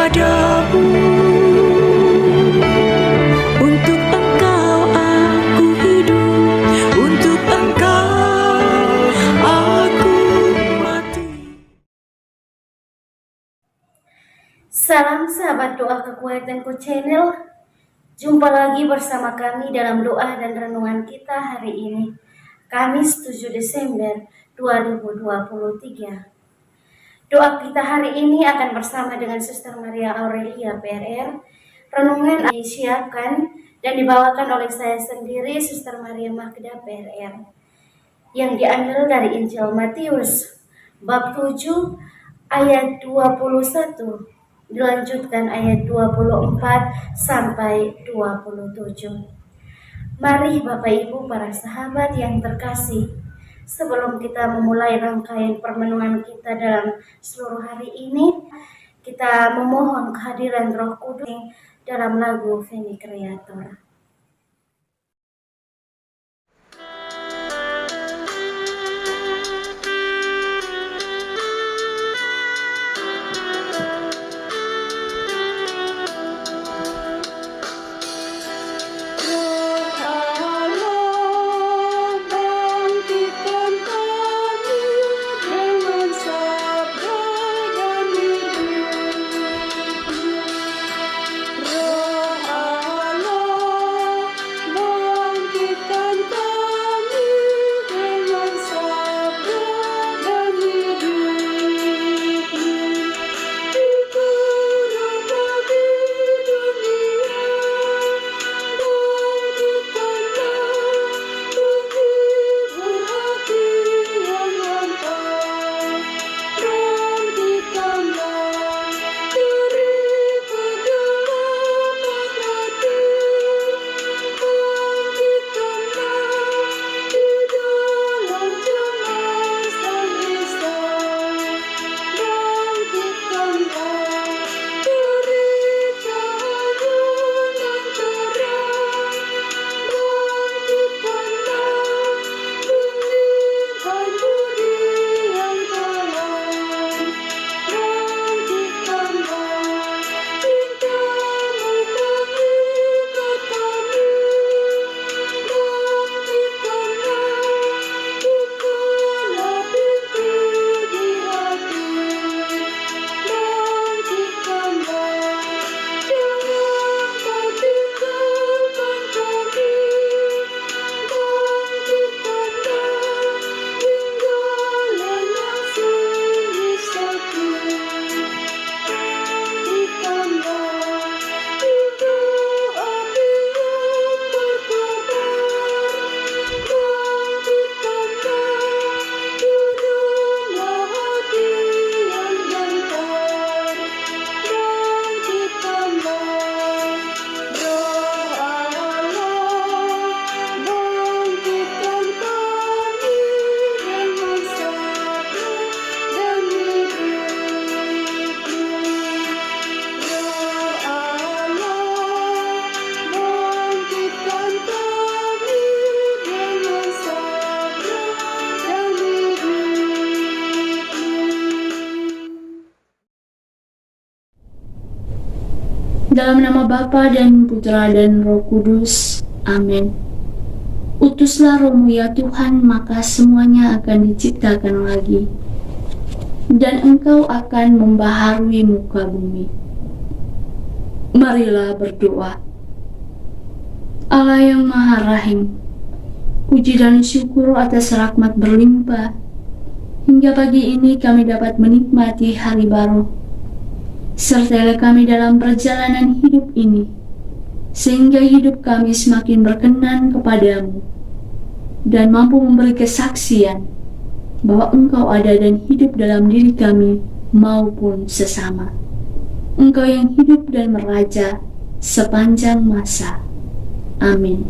kepadamu. Untuk Engkau aku hidup, untuk Engkau aku mati. Salam sahabat doa kekuatanku channel. Jumpa lagi bersama kami dalam doa dan renungan kita hari ini, Kamis 7 Desember 2023. Doa kita hari ini akan bersama dengan Suster Maria Aurelia PRR. Renungan disiapkan dan dibawakan oleh saya sendiri, Suster Maria Magda PRR, yang diambil dari Injil Matius bab 7 ayat 21, dilanjutkan ayat 24 sampai 27. Mari Bapak Ibu para sahabat yang terkasih, sebelum kita memulai rangkaian permenungan kita dalam seluruh hari ini, kita memohon kehadiran Roh Kudus dalam lagu Veni Creator. Dalam nama Bapa dan Putra dan Roh Kudus. Amin. Utuslah Roh-Mu ya Tuhan, maka semuanya akan diciptakan lagi, dan Engkau akan membaharui muka bumi. Marilah berdoa. Allah yang Maha Rahim, puji dan syukur atas rahmat berlimpah. Hingga pagi ini kami dapat menikmati hari baru. Sertailah kami dalam perjalanan hidup ini, sehingga hidup kami semakin berkenan kepadamu, dan mampu memberi kesaksian bahwa Engkau ada dan hidup dalam diri kami maupun sesama. Engkau yang hidup dan meraja sepanjang masa. Amin.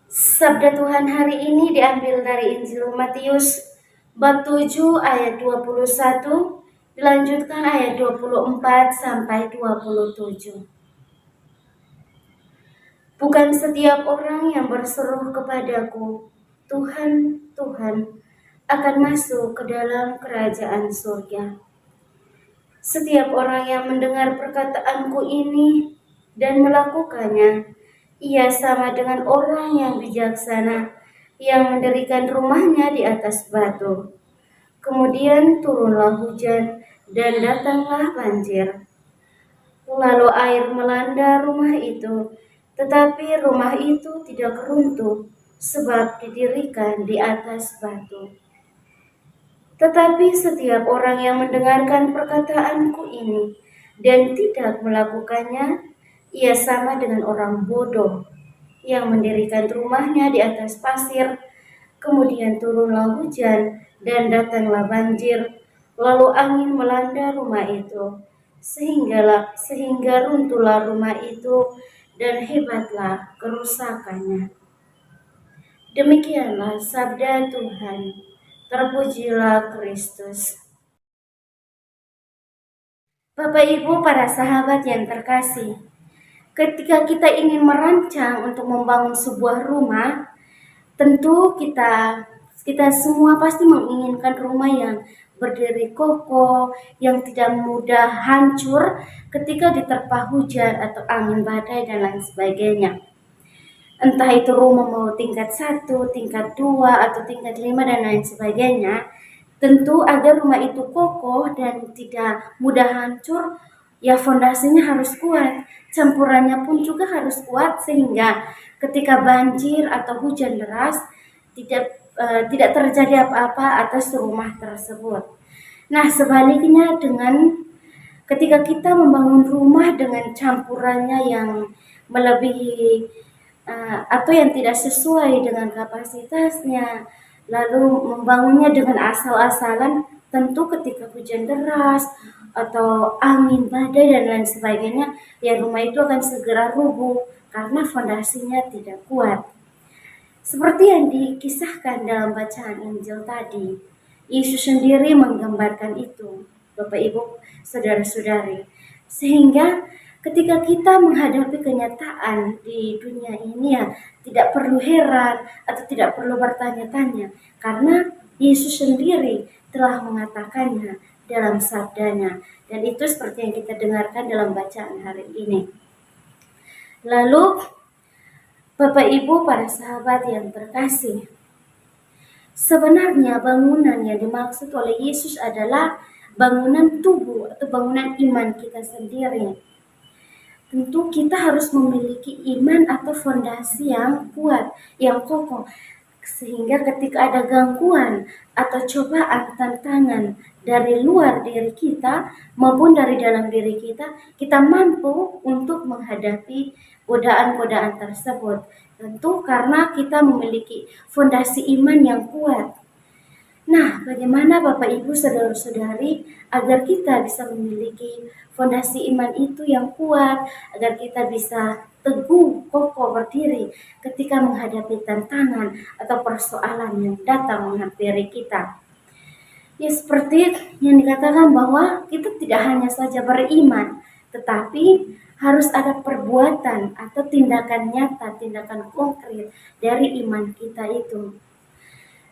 Sabda Tuhan hari ini diambil dari Injil Matius bab 7 ayat 21, dilanjutkan ayat 24 sampai 27. Bukan setiap orang yang berseru kepadaku, Tuhan, Tuhan, akan masuk ke dalam kerajaan surga. Setiap orang yang mendengar perkataanku ini dan melakukannya, ia sama dengan orang yang bijaksana yang mendirikan rumahnya di atas batu. Kemudian turunlah hujan dan datanglah banjir. Lalu air melanda rumah itu, tetapi rumah itu tidak runtuh sebab didirikan di atas batu. Tetapi setiap orang yang mendengarkan perkataanku ini dan tidak melakukannya, ia sama dengan orang bodoh yang mendirikan rumahnya di atas pasir. Kemudian turunlah hujan dan datanglah banjir, lalu angin melanda rumah itu, sehingga runtuhlah rumah itu dan hebatlah kerusakannya. Demikianlah sabda Tuhan. Terpujilah Kristus. Bapak Ibu para sahabat yang terkasih, ketika kita ingin merancang untuk membangun sebuah rumah, tentu kita semua pasti menginginkan rumah yang berdiri kokoh, yang tidak mudah hancur ketika diterpa hujan atau angin badai dan lain sebagainya. Entah itu rumah mau tingkat 1, tingkat 2, atau tingkat 5 dan lain sebagainya. Tentu agar rumah itu kokoh dan tidak mudah hancur, ya fondasinya harus kuat. Campurannya pun juga harus kuat sehingga ketika banjir atau hujan deras tidak terjadi apa-apa atas rumah tersebut. Nah, sebaliknya dengan ketika kita membangun rumah dengan campurannya yang melebihi atau yang tidak sesuai dengan kapasitasnya, lalu membangunnya dengan asal-asalan, tentu ketika hujan deras atau angin badai dan lain sebagainya, ya rumah itu akan segera rubuh karena fondasinya tidak kuat. Seperti yang dikisahkan dalam bacaan Injil tadi, Yesus sendiri menggambarkan itu, Bapak Ibu, saudara-saudari. Sehingga ketika kita menghadapi kenyataan di dunia ini, ya tidak perlu heran atau tidak perlu bertanya-tanya, karena Yesus sendiri telah mengatakannya dalam sabdanya. Dan itu seperti yang kita dengarkan dalam bacaan hari ini. Lalu Bapak Ibu para sahabat yang terkasih, sebenarnya bangunan yang dimaksud oleh Yesus adalah bangunan tubuh atau bangunan iman kita sendiri. Tentu kita harus memiliki iman atau fondasi yang kuat, yang kokoh, sehingga ketika ada gangguan atau cobaan, tantangan dari luar diri kita maupun dari dalam diri kita mampu untuk menghadapi godaan-godaan tersebut. Tentu karena kita memiliki fondasi iman yang kuat. Nah, bagaimana Bapak Ibu saudara-saudari agar kita bisa memiliki fondasi iman itu yang kuat, agar kita bisa teguh, kokoh, berdiri ketika menghadapi tantangan atau persoalan yang datang menghampiri kita. Ya, seperti yang dikatakan bahwa kita tidak hanya saja beriman, tetapi harus ada perbuatan atau tindakan nyata, tindakan konkret dari iman kita itu.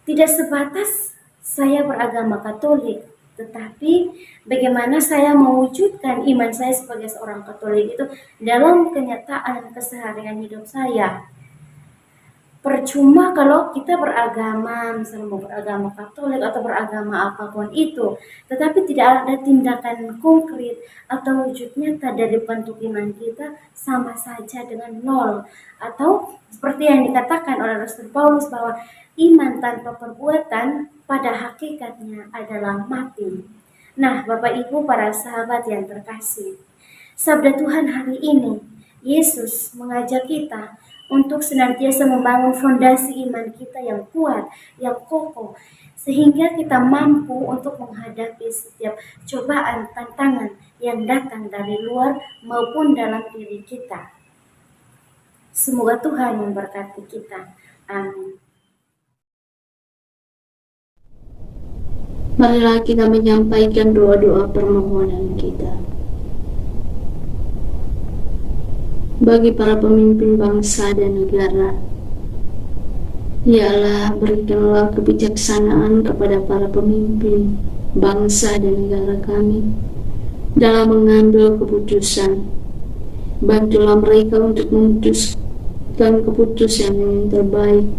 Tidak sebatas saya beragama Katolik, tetapi bagaimana saya mewujudkan iman saya sebagai seorang Katolik itu dalam kenyataan keseharian hidup saya. Percuma kalau kita beragama, misalnya mau beragama Katolik atau beragama apapun itu, tetapi tidak ada tindakan konkret atau wujud nyata dari bentuk iman kita, sama saja dengan nol. Atau seperti yang dikatakan oleh Rasul Paulus bahwa iman tanpa perbuatan pada hakikatnya adalah mati. Nah, Bapak Ibu para sahabat yang terkasih, sabda Tuhan hari ini, Yesus mengajak kita untuk senantiasa membangun fondasi iman kita yang kuat, yang kokoh, sehingga kita mampu untuk menghadapi setiap cobaan, tantangan yang datang dari luar maupun dalam diri kita. Semoga Tuhan memberkati kita. Amin. Marilah kita menyampaikan doa-doa permohonan kita. Bagi para pemimpin bangsa dan negara, Ya Allah, berikanlah kebijaksanaan kepada para pemimpin bangsa dan negara kami dalam mengambil keputusan. Bantulah mereka untuk memutuskan keputusan yang terbaik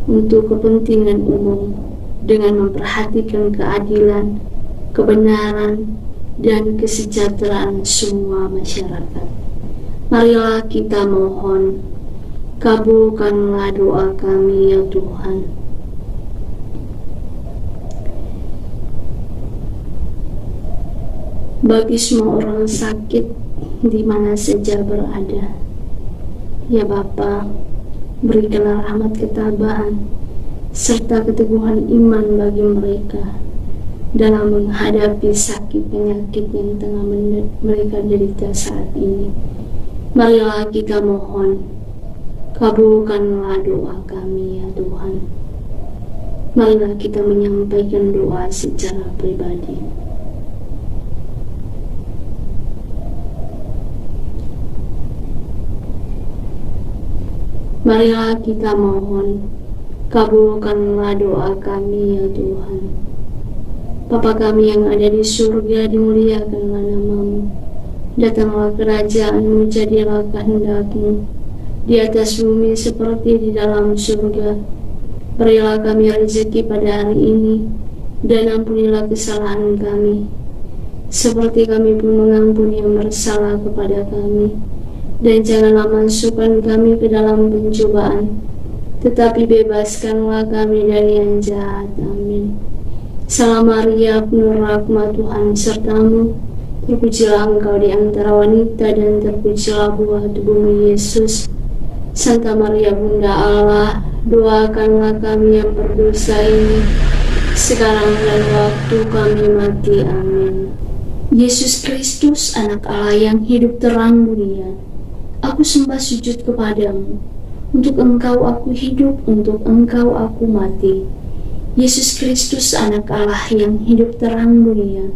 untuk kepentingan umum dengan memperhatikan keadilan, kebenaran, dan kesejahteraan semua masyarakat. Marilah kita mohon, kabulkanlah doa kami ya Tuhan. Bagi semua orang sakit di mana saja berada, ya Bapa, berikanlah rahmat ketabahan serta keteguhan iman bagi mereka dalam menghadapi sakit penyakit yang tengah mereka derita saat ini. Marilah kita mohon, kabulkanlah doa kami ya Tuhan. Marilah kita menyampaikan doa secara pribadi. Marilah kita mohon, kabulkanlah doa kami ya Tuhan. Bapa kami yang ada di surga, dimuliakanlah nama-Mu. Datanglah kerajaan-Mu, jadilah kehendak-Mu di atas bumi seperti di dalam surga. Berilah kami rezeki pada hari ini, dan ampunilah kesalahan kami, seperti kami pun mengampuni yang bersalah kepada kami. Dan janganlah masukkan kami ke dalam pencobaan, tetapi bebaskanlah kami dari yang jahat. Amin. Salam Maria, penuh rahmat, Tuhan serta-Mu. Terpujilah Engkau di antara wanita, dan terpujilah buah tubuh-Mu, Yesus. Santa Maria, Bunda Allah, doakanlah kami yang berdosa ini, sekarang dan waktu kami mati. Amin. Yesus Kristus, Anak Allah yang hidup terang dunia, aku sembah sujud kepadamu. Untuk Engkau aku hidup, untuk Engkau aku mati. Yesus Kristus, Anak Allah yang hidup terang dunia,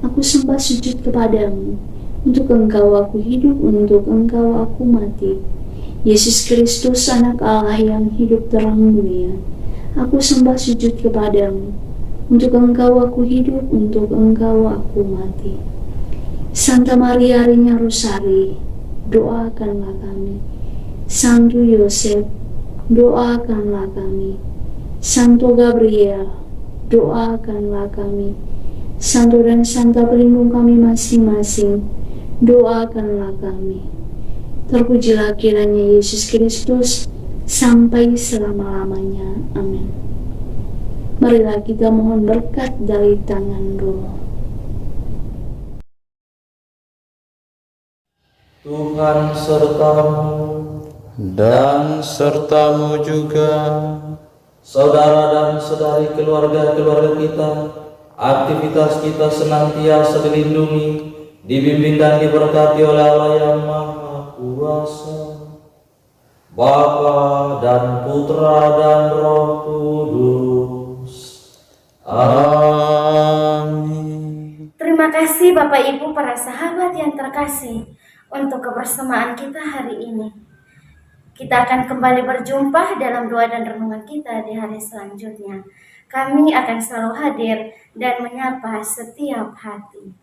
aku sembah sujud kepadamu. Untuk Engkau aku hidup, untuk Engkau aku mati. Yesus Kristus, Anak Allah yang hidup terang dunia, aku sembah sujud kepadamu. Untuk Engkau aku hidup, untuk Engkau aku mati. Santa Maria Rinya Rusari, doakanlah kami. Santo Yosef, doakanlah kami. Santo Gabriel, doakanlah kami. Santo dan Santa pelindung kami masing-masing, doakanlah kami. Terpujilah kiranya Yesus Kristus sampai selama-lamanya. Amin. Marilah kita mohon berkat dari tangan Roh. Tuhan sertamu dan sertamu juga. Saudara dan saudari keluarga-keluarga kita, aktivitas kita senantiasa dilindungi, dibimbing dan diberkati oleh Allah yang Maha Kuasa, Bapa dan Putra dan Roh Kudus. Amin. Terima kasih Bapak Ibu para sahabat yang terkasih untuk kebersamaan kita hari ini. Kita akan kembali berjumpa dalam doa dan renungan kita di hari selanjutnya. Kami akan selalu hadir dan menyapa setiap hati.